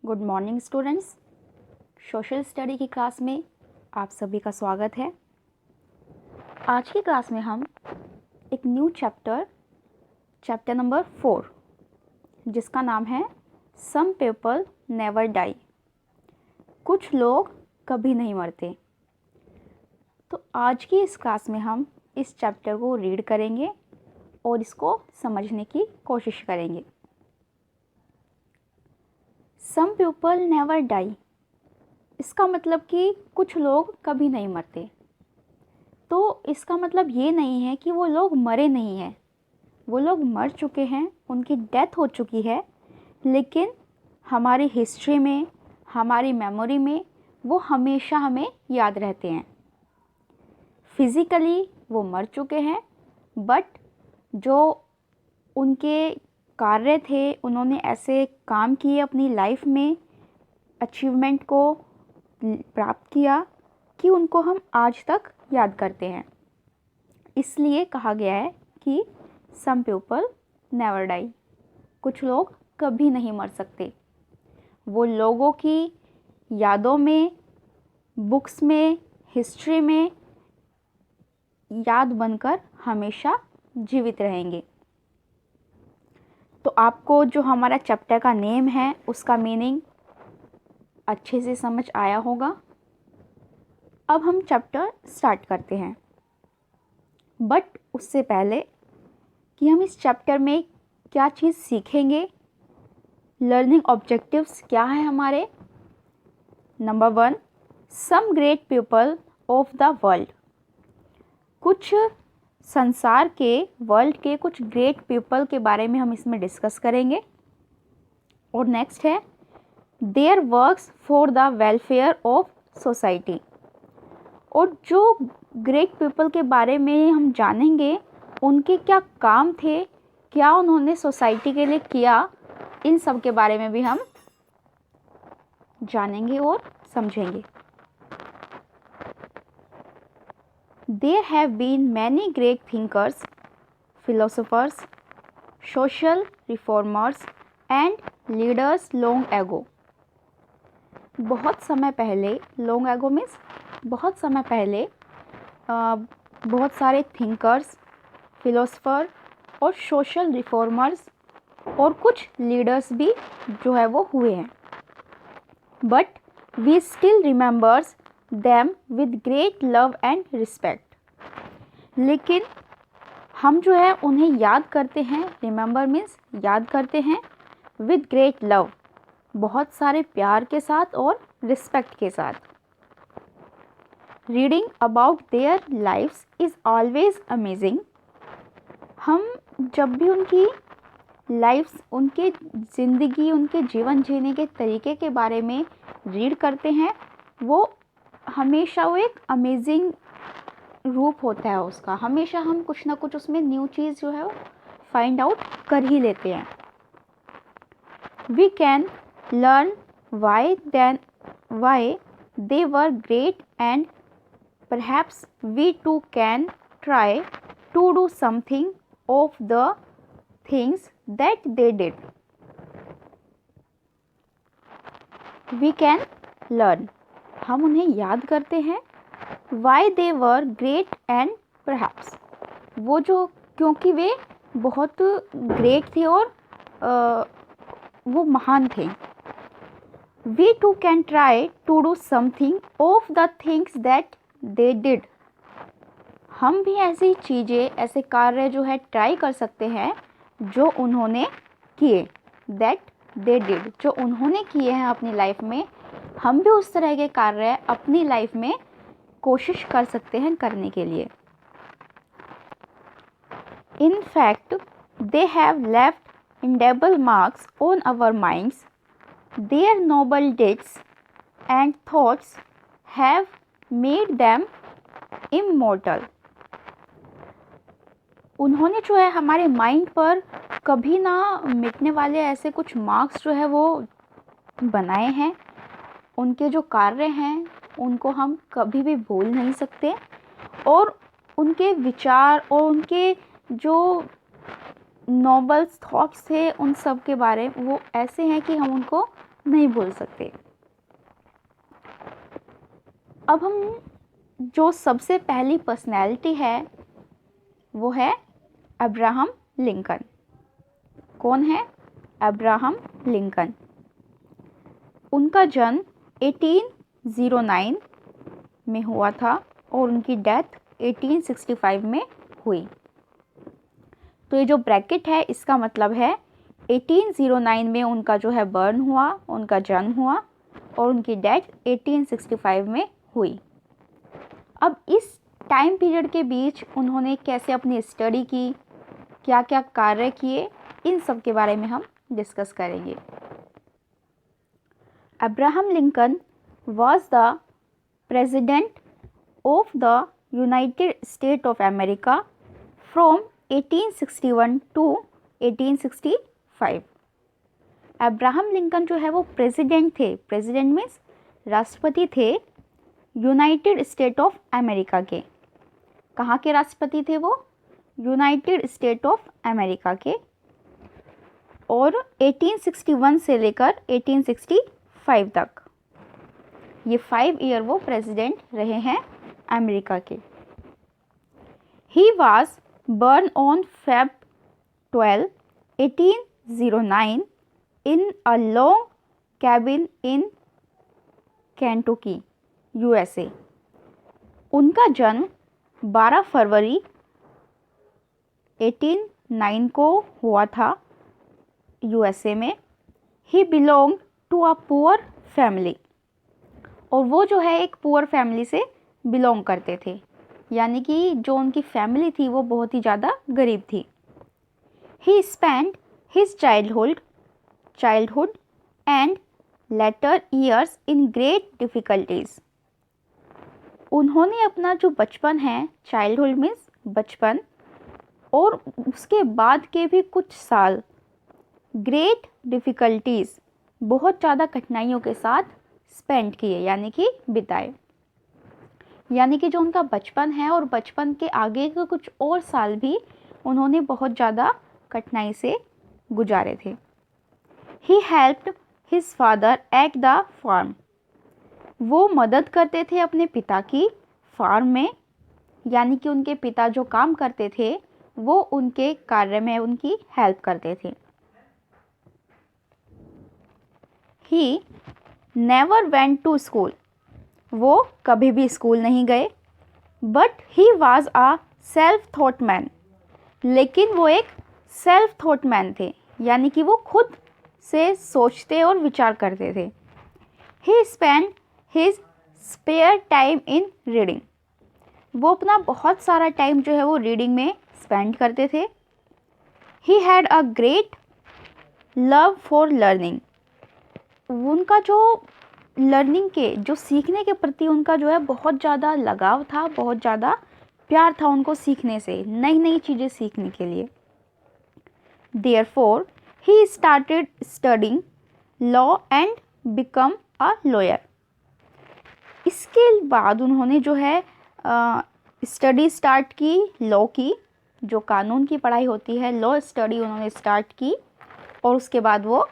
Good morning students. Social study की class में आप सभी का स्वागत है। आज की क्लास में हम एक न्यू चैप्टर नंबर 4 जिसका नाम है सम पीपल नेवर डाई, कुछ लोग कभी नहीं मरते। तो आज की इस क्लास में हम इस चैप्टर को रीड करेंगे और इसको समझने की कोशिश करेंगे। सम पीपल नेवर डाई, इसका मतलब कि कुछ लोग कभी नहीं मरते। तो इसका मतलब ये नहीं है कि वो लोग मरे नहीं हैं, वो लोग मर चुके हैं, उनकी डेथ हो चुकी है, लेकिन हमारी हिस्ट्री में, हमारी मेमोरी में वो हमेशा हमें याद रहते हैं। फिज़िकली वो मर चुके हैं, बट जो उनके कार्य थे, उन्होंने ऐसे काम किए अपनी लाइफ में, अचीवमेंट को प्राप्त किया कि उनको हम आज तक याद करते हैं। इसलिए कहा गया है कि सम पीपल नेवर डाई, कुछ लोग कभी नहीं मर सकते। वो लोगों की यादों में, बुक्स में, हिस्ट्री में याद बनकर हमेशा जीवित रहेंगे। तो आपको जो हमारा चैप्टर का नेम है उसका मीनिंग अच्छे से समझ आया होगा। अब हम चैप्टर स्टार्ट करते हैं, बट उससे पहले कि हम इस चैप्टर में क्या चीज़ सीखेंगे, लर्निंग ऑब्जेक्टिव्स क्या है हमारे। Number 1, some great people of the world, कुछ संसार के, वर्ल्ड के कुछ ग्रेट पीपल के बारे में हम इसमें डिस्कस करेंगे। और नेक्स्ट है there works for the welfare of society, और जो ग्रेट पीपल के बारे में हम जानेंगे, उनके क्या काम थे, क्या उन्होंने सोसाइटी के लिए किया, इन सब के बारे में भी हम जानेंगे और समझेंगे। There have been many great thinkers, philosophers, social reformers and leaders long ago. बहुत समय पहले, long ago means बहुत समय पहले, बहुत सारे थिंकर्स, फिलोसफर और सोशल रिफॉर्मर्स और कुछ लीडर्स भी जो है वो हुए हैं। But we still remembers them with great love and respect, लेकिन हम जो है उन्हें याद करते हैं, remember means याद करते हैं, with great love, बहुत सारे प्यार के साथ और respect के साथ। Reading about their lives is always amazing, हम जब भी उनकी लाइफ्स, उनके ज़िंदगी, उनके जीवन जीने के तरीके के बारे में रीड करते हैं, वो हमेशा वो एक अमेजिंग रूप होता है उसका। हमेशा हम कुछ ना कुछ उसमें न्यू चीज़ जो है वो फाइंड आउट कर ही लेते हैं। We can learn why they were great and perhaps we too can try to do something of the things that they did. We can learn, हम उन्हें याद करते हैं, why they were great and perhaps, वो जो, क्योंकि वे बहुत great थे और वो महान थे। We too can try to do something of the things that they did, हम भी ऐसी चीज़ें, ऐसे कार्य जो है ट्राई कर सकते हैं जो उन्होंने किए, दैट दे डिड, जो उन्होंने किए हैं अपनी लाइफ में, हम भी उस तरह के कार्य अपनी लाइफ में कोशिश कर सकते हैं करने के लिए। In fact they have left indelible marks on our minds, their noble deeds and thoughts have made them immortal, उन्होंने जो है हमारे माइंड पर कभी ना मिटने वाले ऐसे कुछ मार्क्स जो है वो बनाए हैं। उनके जो कार्य हैं उनको हम कभी भी भूल नहीं सकते, और उनके विचार और उनके जो नोबल थॉट्स थे उन सब के बारे में वो ऐसे हैं कि हम उनको नहीं भूल सकते। अब हम जो सबसे पहली पर्सनैलिटी है वो है अब्राहम लिंकन। कौन है? Abraham Lincoln. उनका जन्म 1809 में हुआ था और उनकी डेथ 1865 में हुई। तो ये जो ब्रैकेट है इसका मतलब है 1809 में उनका जो है बर्न हुआ, उनका जन्म हुआ और उनकी डेथ 1865 में हुई। अब इस टाइम पीरियड के बीच उन्होंने कैसे अपनी स्टडी की, क्या क्या कार्य किए, इन सब के बारे में हम डिस्कस करेंगे। Abraham Lincoln was the president of the United States of America from 1861 to 1865। Abraham Lincoln जो है वो प्रेसिडेंट थे। प्रेसिडेंट मीन्स राष्ट्रपति थे यूनाइटेड स्टेट ऑफ अमेरिका के। कहाँ के राष्ट्रपति थे वो? यूनाइटेड स्टेट ऑफ अमेरिका के। और 1861 से लेकर 1865 तक ये 5 ईयर वो प्रेसिडेंट रहे हैं अमेरिका के। He was burn on Feb 12, 1809 in a log cabin in Kentucky, USA। उनका जन्म 12 फरवरी 1809 को हुआ था USA में। He belong to a poor family, और वो जो है एक पुअर फैमिली से बिलोंग करते थे, यानी कि जो उनकी फैमिली थी वो बहुत ही ज़्यादा गरीब थी। He spend his childhood and later years in great difficulties. उन्होंने अपना जो बचपन है, चाइल्डहुड मीन्स बचपन, और उसके बाद के भी कुछ साल ग्रेट डिफ़िकल्टीज़, बहुत ज़्यादा कठिनाइयों के साथ स्पेंड किए, यानी कि बिताए। यानी कि जो उनका बचपन है और बचपन के आगे के कुछ और साल भी उन्होंने बहुत ज़्यादा कठिनाई से गुजारे थे। He helped his father at the farm. वो मदद करते थे अपने पिता की फार्म में, यानी कि उनके पिता जो काम करते थे वो उनके कार्य में उनकी हेल्प करते थे। He never went to school. वो कभी भी स्कूल नहीं गए। But he was a self thought man. लेकिन वो एक सेल्फ थॉट मैन थे, यानी कि वो खुद से सोचते और विचार करते थे। He spend his spare time in reading. वो अपना बहुत सारा टाइम जो है वो रीडिंग में स्पेंड करते थे। He had a great love for learning. उनका जो लर्निंग के, जो सीखने के प्रति उनका जो है बहुत ज़्यादा लगाव था, बहुत ज़्यादा प्यार था उनको सीखने से, नई नई चीज़ें सीखने के लिए। Therefore he started studying law and become a lawyer. इसके बाद उन्होंने जो है स्टडी स्टार्ट की लॉ की, जो कानून की पढ़ाई होती है, लॉ स्टडी उन्होंने स्टार्ट की और उसके बाद वो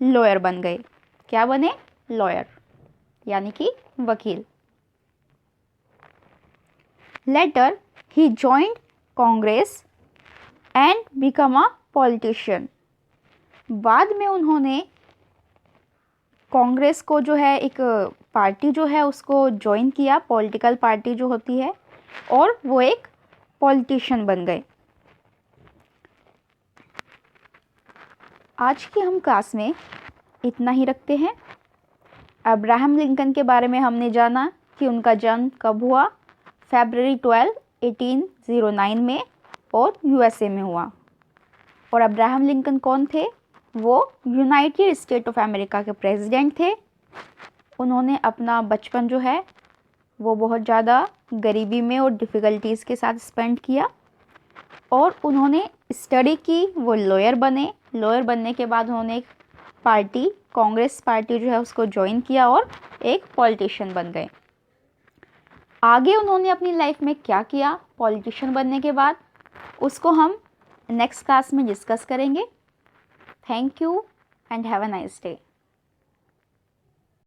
लॉयर बन गए। क्या बने? लॉयर, यानी कि वकील। Later he joined Congress and become a politician. बाद में उन्होंने कांग्रेस को जो है एक पार्टी जो है उसको ज्वाइन किया, पॉलिटिकल पार्टी जो होती है, और वो एक पॉलिटिशियन बन गए। आज की हम क्लास में इतना ही रखते हैं। अब्राहम लिंकन के बारे में हमने जाना कि उनका जन्म कब हुआ, फरवरी 12, 1809 में और USA में हुआ। और अब्राहम लिंकन कौन थे? वो यूनाइटेड स्टेट ऑफ अमेरिका के प्रेसिडेंट थे। उन्होंने अपना बचपन जो है वो बहुत ज़्यादा गरीबी में और डिफ़िकल्टीज़ के साथ स्पेंड किया, और उन्होंने स्टडी की, वो लॉयर बने। लॉयर बनने के बाद उन्होंने एक पार्टी, कांग्रेस पार्टी जो है उसको ज्वाइन किया और एक पॉलिटिशियन बन गए। आगे उन्होंने अपनी लाइफ में क्या किया पॉलिटिशियन बनने के बाद, उसको हम नेक्स्ट क्लास में डिस्कस करेंगे। Thank you and have a nice day.